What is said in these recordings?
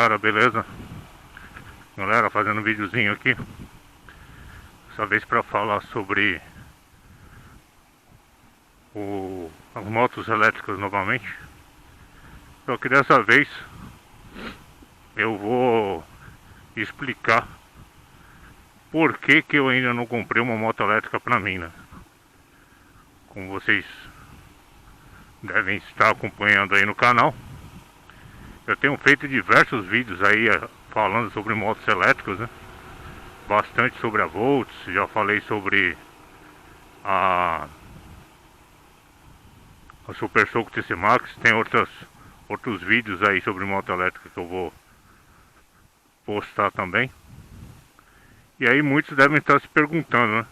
galera, beleza? Galera, fazendo um videozinho aqui. Dessa vez para falar sobre as motos elétricas novamente. Só que dessa vez eu vou explicar por que eu ainda não comprei uma moto elétrica para mim, né? Como vocês devem estar acompanhando aí no canal, eu tenho feito diversos vídeos aí falando sobre motos elétricas, né? Bastante sobre a Volts, já falei sobre a Super Soco TC Max, tem outros vídeos aí sobre moto elétrica que eu vou postar também. E aí muitos devem estar se perguntando, né?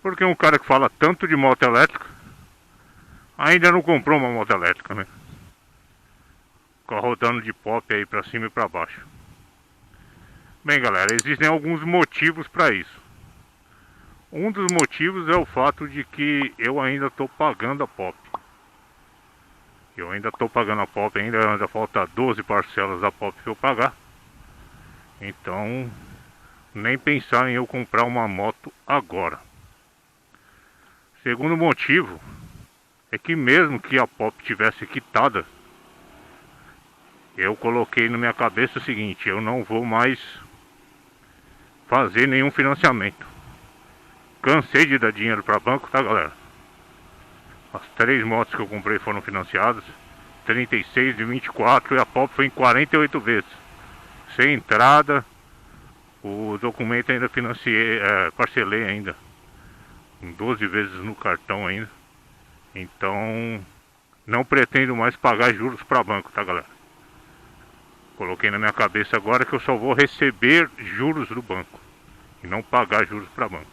Por que um cara que fala tanto de moto elétrica ainda não comprou uma moto elétrica, né? Fica rodando de pop aí pra cima e pra baixo. Bem, galera, existem alguns motivos para isso. Um dos motivos é o fato de que eu ainda estou pagando a pop. Eu ainda estou pagando a pop, ainda falta 12 parcelas da pop para eu pagar. Então, nem pensar em eu comprar uma moto agora. Segundo motivo é que mesmo que a pop tivesse quitada, eu coloquei na minha cabeça o seguinte: eu não vou mais fazer nenhum financiamento. Cansei de dar dinheiro para banco, tá, galera? As 3 motos que eu comprei foram financiadas, 36 de 24, e a pop foi em 48 vezes. Sem entrada, o documento ainda parcelei ainda, em 12 vezes no cartão ainda. Então, não pretendo mais pagar juros para banco, tá, galera? Coloquei na minha cabeça agora que eu só vou receber juros do banco e não pagar juros para banco.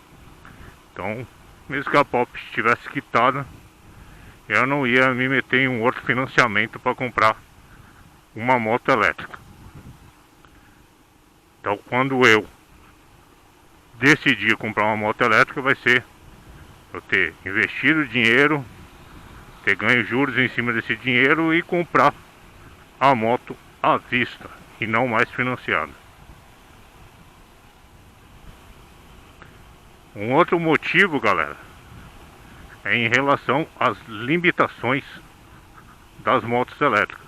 Então, mesmo que a pop estivesse quitada, eu não ia me meter em um outro financiamento para comprar uma moto elétrica. Então, quando eu decidir comprar uma moto elétrica, vai ser eu ter investido dinheiro, ter ganho juros em cima desse dinheiro e comprar a moto à vista e não mais financiada. Um outro motivo, galera, é em relação às limitações das motos elétricas.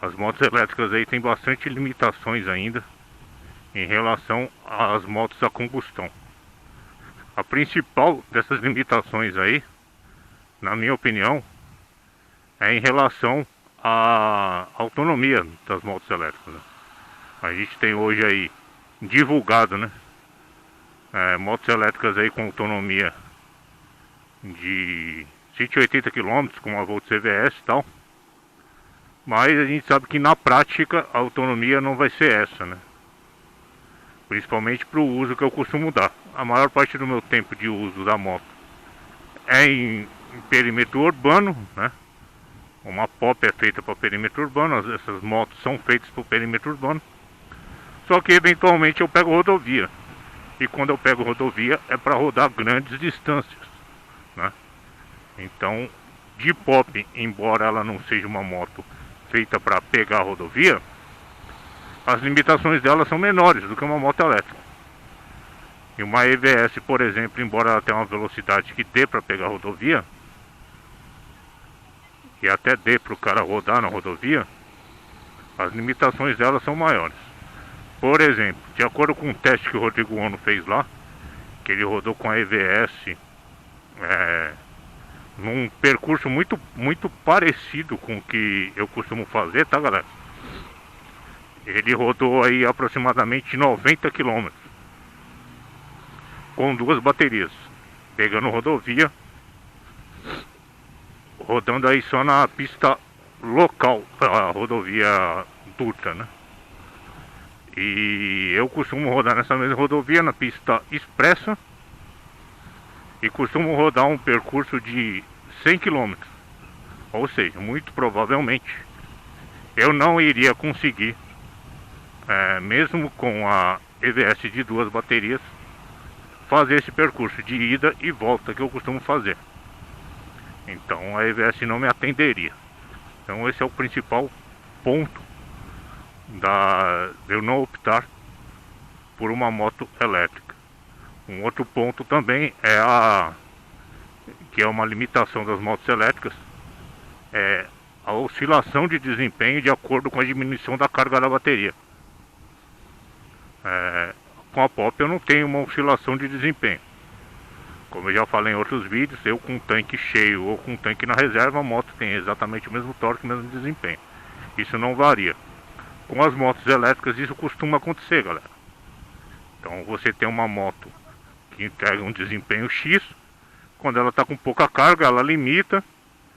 As motos elétricas aí tem bastante limitações ainda em relação às motos a combustão. A principal dessas limitações aí, na minha opinião, é em relação à autonomia das motos elétricas, né? A gente tem hoje aí divulgado, né, motos elétricas aí com autonomia de 180 km, com uma Volt CVS e tal. Mas a gente sabe que na prática a autonomia não vai ser essa, né? Principalmente para o uso que eu costumo dar. A maior parte do meu tempo de uso da moto é em perímetro urbano, né? Uma pop é feita para perímetro urbano, essas motos são feitas para o perímetro urbano. Só que eventualmente eu pego rodovia. E quando eu pego rodovia é para rodar grandes distâncias, né? Então, de pop, embora ela não seja uma moto feita para pegar a rodovia, as limitações dela são menores do que uma moto elétrica. E uma EVS, por exemplo, embora ela tenha uma velocidade que dê para pegar a rodovia, e até dê para o cara rodar na rodovia, as limitações dela são maiores. Por exemplo, de acordo com o teste que o Rodrigo Ono fez lá, que ele rodou com a EVS num percurso muito parecido com o que eu costumo fazer, tá, galera? Ele rodou aí aproximadamente 90 km com 2 baterias, pegando rodovia, rodando aí só na pista local, a rodovia Dutra, né? E eu costumo rodar nessa mesma rodovia na pista expressa e costumo rodar um percurso de 100 km. Ou seja, muito provavelmente eu não iria conseguir, mesmo com a EVS de 2 baterias, fazer esse percurso de ida e volta que eu costumo fazer. Então a EVS não me atenderia. Então esse é o principal ponto de eu não optar por uma moto elétrica. Um outro ponto também que é uma limitação das motos elétricas, é a oscilação de desempenho de acordo com a diminuição da carga da bateria. Com a Pop eu não tenho uma oscilação de desempenho. Como eu já falei em outros vídeos, eu com um tanque cheio ou com um tanque na reserva, a moto tem exatamente o mesmo torque, o mesmo desempenho. Isso não varia. Com as motos elétricas isso costuma acontecer, galera. Então você tem uma moto que entrega um desempenho X, quando ela está com pouca carga ela limita,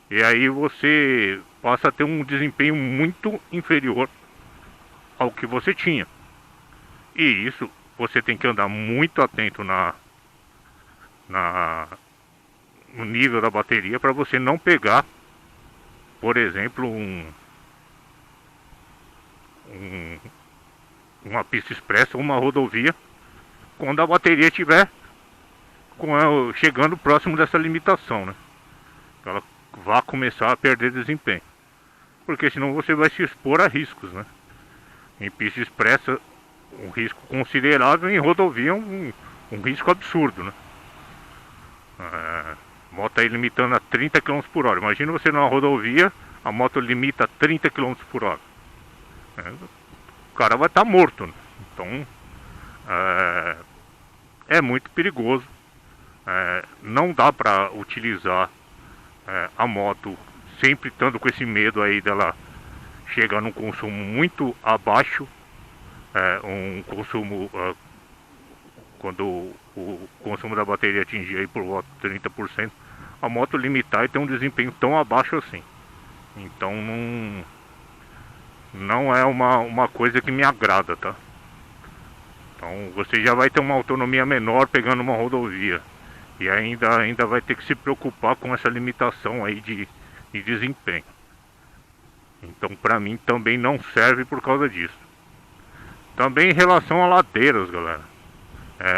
e aí você passa a ter um desempenho muito inferior ao que você tinha. E isso você tem que andar muito atento no nível da bateria para você não pegar, por exemplo, uma pista expressa ou uma rodovia quando a bateria estiver chegando próximo dessa limitação, né? Ela vai começar a perder desempenho, porque senão você vai se expor a riscos, né? Em pista expressa um risco considerável, em rodovia um risco absurdo, né? A moto aí limitando a 30 km por hora. Imagina você numa rodovia, a moto limita a 30 km por hora. O cara vai estar morto, né? Então é muito perigoso. Não dá para utilizar a moto sempre estando com esse medo aí dela chegar num consumo muito abaixo, um consumo quando o consumo da bateria atingir aí por volta de 30%, a moto limitar e ter um desempenho tão abaixo assim. Então não é uma coisa que me agrada, tá? Então você já vai ter uma autonomia menor pegando uma rodovia, e ainda vai ter que se preocupar com essa limitação aí de desempenho. Então pra mim também não serve por causa disso. Também em relação a ladeiras, galera,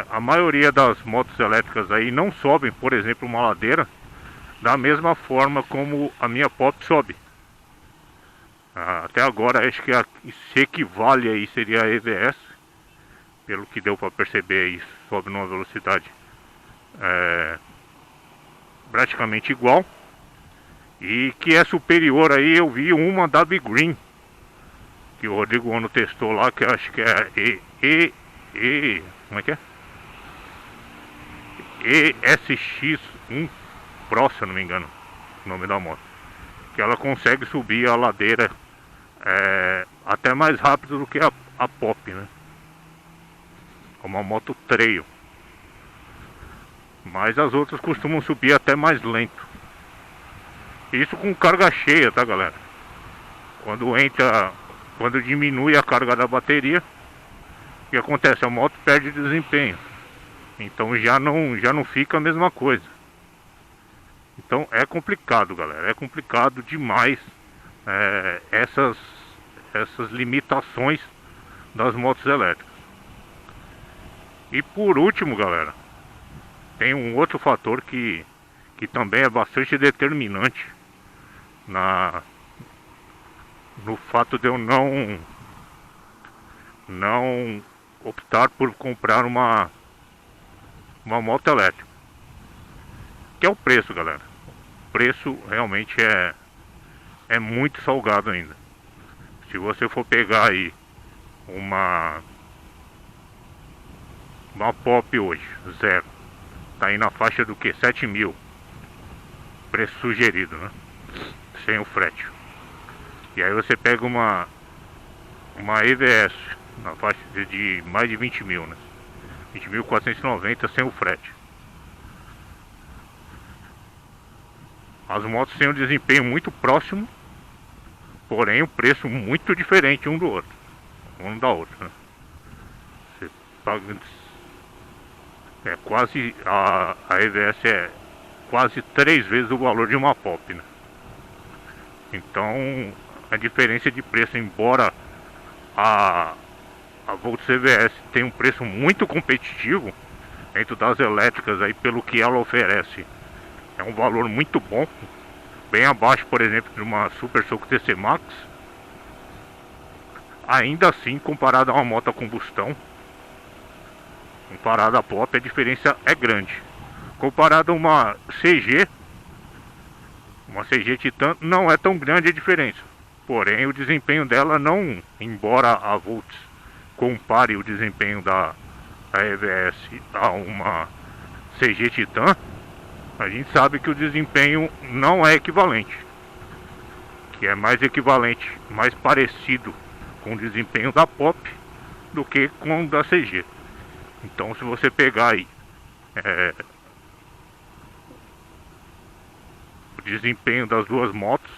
a maioria das motos elétricas aí não sobem, por exemplo, uma ladeira da mesma forma como a minha Pop sobe. Até agora acho que a que se equivale aí seria a EVS, pelo que deu para perceber aí, sobe numa velocidade praticamente igual, e que é superior aí. Eu vi uma da Big Green que o Rodrigo Ono testou lá, que eu acho que é como é que é? ESX1 Pro, se eu não me engano o nome da moto, que ela consegue subir a ladeira até mais rápido do que a Pop, né? É uma moto trail, mas as outras costumam subir até mais lento. Isso com carga cheia, tá, galera? Quando diminui a carga da bateria, o que acontece? A moto perde desempenho, então já não fica a mesma coisa. Então é complicado, galera, é complicado demais essas limitações das motos elétricas. E por último, galera, tem um outro fator que também é bastante determinante no fato de eu não optar por comprar uma moto elétrica, que é o preço, galera. O preço realmente é muito salgado ainda. Se você for pegar aí uma Pop hoje, zero, tá aí na faixa do que? 7 mil, preço sugerido, né? Sem o frete. E aí você pega uma EVS na faixa de mais de 20 mil, né? 20.490 sem o frete. As motos têm um desempenho muito próximo, porém o preço muito diferente um do outro, um da outra, né? Você paga quase a EVS é quase 3 vezes o valor de uma Pop, né? Então a diferença de preço, embora a Volts EVS tem um preço muito competitivo dentro das elétricas aí, pelo que ela oferece, é um valor muito bom, bem abaixo, por exemplo, de uma Super Soco TC Max. ainda assim, comparado a uma moto a combustão, comparado a pop, a diferença é grande. Comparado a uma CG Titan, não é tão grande a diferença. Porém, o desempenho dela não, embora a Volts compare o desempenho da EVS a uma CG Titan, a gente sabe que o desempenho não é equivalente. Que é mais equivalente, mais parecido com o desempenho da Pop do que com o da CG. Então, se você pegar aí o desempenho das duas motos,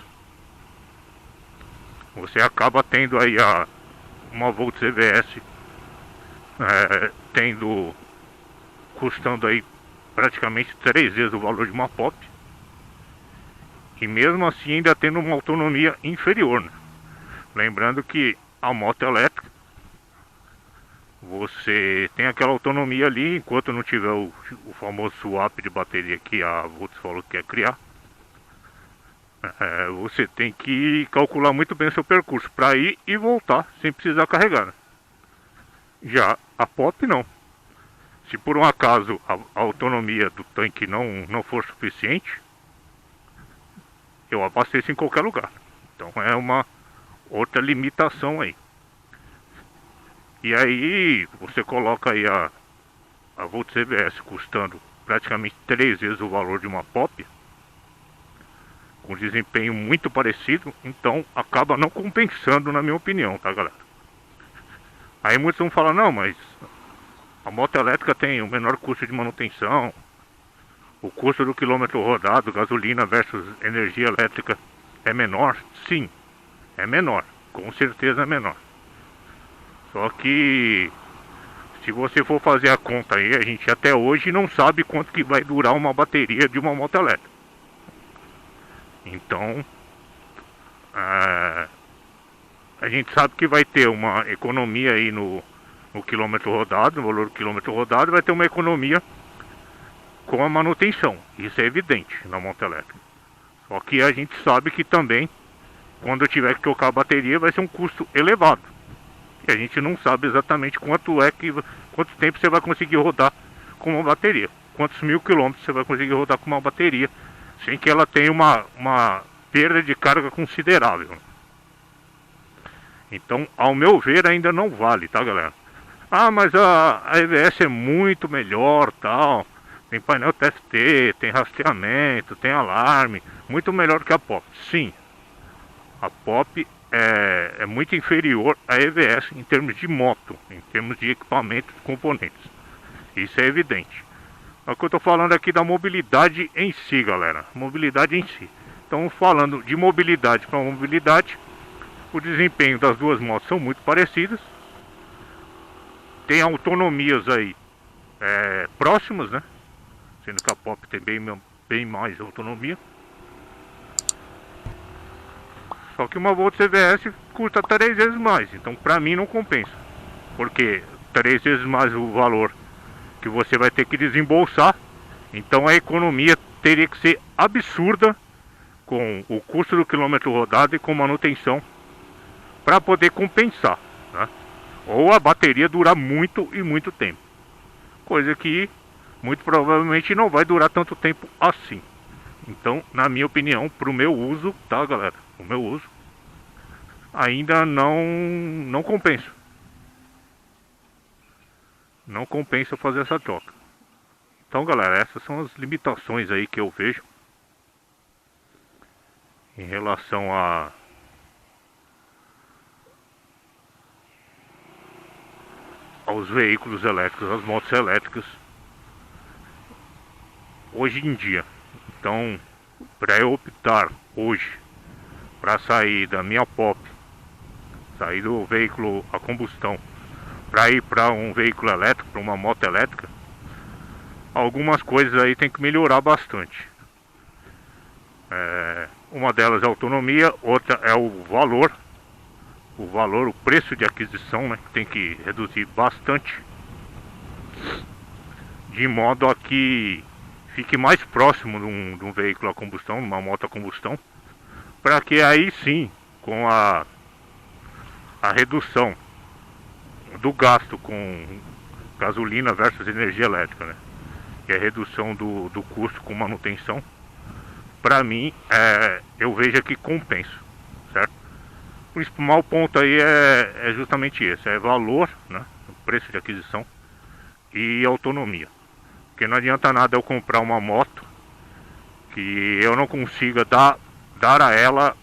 você acaba tendo aí uma Volts EVS custando aí praticamente 3 vezes o valor de uma Pop, e mesmo assim ainda tendo uma autonomia inferior, né? Lembrando que a moto elétrica, você tem aquela autonomia ali enquanto não tiver o famoso swap de bateria que a Volts falou que quer criar. Você tem que calcular muito bem o seu percurso para ir e voltar sem precisar carregar, né? Já a Pop não. Se por um acaso a autonomia do tanque não for suficiente, eu abasteço em qualquer lugar. Então é uma outra limitação aí. E aí você coloca aí a Volts EVS custando praticamente 3 vezes o valor de uma Pop, com desempenho muito parecido, então acaba não compensando, na minha opinião, tá, galera? Aí muitos vão falar, não, mas a moto elétrica tem o menor custo de manutenção, o custo do quilômetro rodado, gasolina versus energia elétrica é menor. Sim, é menor, com certeza é menor. Só que se você for fazer a conta aí, a gente até hoje não sabe quanto que vai durar uma bateria de uma moto elétrica. Então, a gente sabe que vai ter uma economia aí no quilômetro rodado, no valor do quilômetro rodado, vai ter uma economia com a manutenção. Isso é evidente na moto elétrica. Só que a gente sabe que também, quando tiver que trocar a bateria, vai ser um custo elevado. E a gente não sabe exatamente quanto tempo você vai conseguir rodar com uma bateria. Quantos mil quilômetros você vai conseguir rodar com uma bateria sem que ela tenha uma perda de carga considerável. Então, ao meu ver, ainda não vale, tá, galera? Ah, mas a EVS é muito melhor, tal. Tem painel TFT, tem rastreamento, tem alarme. Muito melhor que a Pop. Sim, a Pop é muito inferior à EVS em termos de moto, em termos de equipamentos e componentes. Isso é evidente. É o que eu estou falando aqui da mobilidade em si, galera. Mobilidade em si. Então, falando de mobilidade para mobilidade, o desempenho das duas motos são muito parecidas. Tem autonomias aí próximas, né? Sendo que a Pop tem bem mais autonomia. Só que uma Volts EVS custa 3 vezes mais. Então, para mim, não compensa. Porque 3 vezes mais o valor que você vai ter que desembolsar, então a economia teria que ser absurda com o custo do quilômetro rodado e com manutenção para poder compensar, né? Ou a bateria durar muito e muito tempo, coisa que muito provavelmente não vai durar tanto tempo assim. Então, na minha opinião, para o meu uso, tá, galera, o meu uso ainda não compensa. Não compensa fazer essa troca. Então, galera, essas são as limitações aí que eu vejo em relação aos veículos elétricos, às motos elétricas hoje em dia. Então, para eu optar hoje para sair da minha Pop, sair do veículo a combustão, para ir para um veículo elétrico, para uma moto elétrica, algumas coisas aí tem que melhorar bastante. Uma delas é a autonomia, outra é o valor, o preço de aquisição, né, que tem que reduzir bastante, de modo a que fique mais próximo de um veículo a combustão, de uma moto a combustão, para que aí sim, com a redução do gasto com gasolina versus energia elétrica, né? E a redução do custo com manutenção, para mim, eu vejo que compensa, certo? O principal ponto aí é justamente esse, é valor, né? Preço de aquisição e autonomia. Porque não adianta nada eu comprar uma moto que eu não consiga dar a ela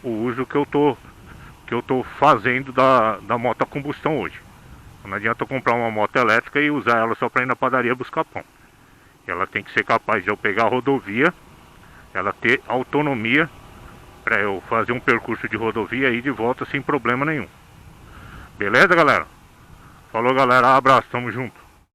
o uso que eu tô fazendo da moto a combustão hoje. Não adianta eu comprar uma moto elétrica e usar ela só para ir na padaria buscar pão. Ela tem que ser capaz de eu pegar a rodovia, ela ter autonomia para eu fazer um percurso de rodovia e ir de volta sem problema nenhum. Beleza, galera? Falou, galera, abraço, tamo junto.